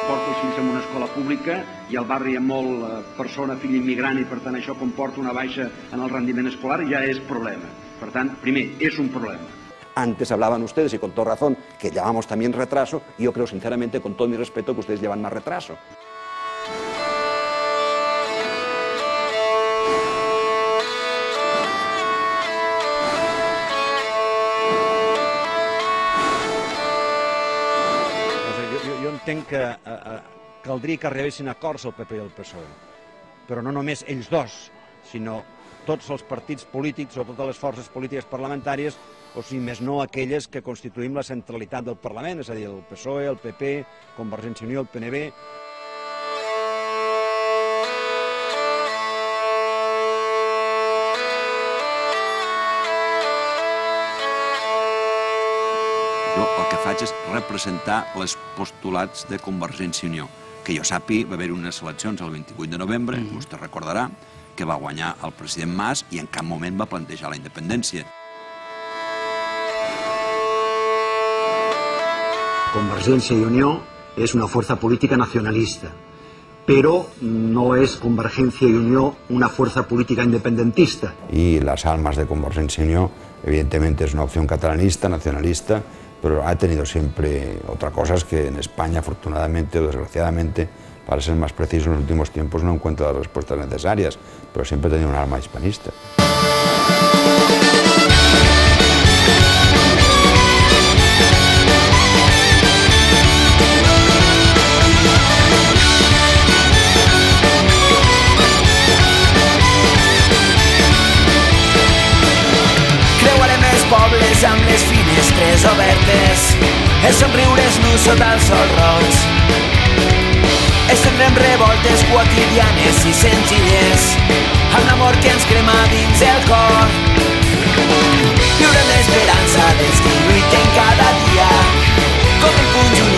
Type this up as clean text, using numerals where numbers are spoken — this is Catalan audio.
Porto els fills en una escola pública i al barri hi ha molt persona, fill immigrant, i per tant això comporta una baixa en el rendiment escolar i ja és problema. Per tant, primer, és un problema. Antes hablaban ustedes, y con toda razón, que llevamos también retraso, y yo creo sinceramente, con todo mi respeto, que ustedes llevan más retraso. Jo entenc que caldria que arribessin acords el PP i el PSOE, però no només ells dos, sinó tots els partits polítics o totes les forces polítiques parlamentàries, o si més no aquelles que constituïm la centralitat del Parlament, és a dir, el PSOE, el PP, Convergència i Unió, el PNB. Jo el que faig és representar els postulats de Convergència i Unió. Que jo sàpiga, va haver unes eleccions el 28 de novembre, vostè recordarà, que va guanyar el president Mas i en cap moment va plantejar la independència. Convergencia y Unión es una fuerza política nacionalista, pero no es Convergencia y Unión una fuerza política independentista. Y las almas de Convergencia y Unión, evidentemente, es una opción catalanista, nacionalista, pero ha tenido siempre otras cosas que en España, afortunadamente o desgraciadamente, para ser más preciso, en los últimos tiempos no encuentra las respuestas necesarias, pero siempre ha tenido un alma hispanista. Creuarem els pobles amb les finestres obertes, els somriures nus sota el sol roig. Estendrem revoltes quotidianes i senzilles amb l'amor que ens crema dins el cor. Viurem l'esperança dels que lluiten cada dia com el conjunt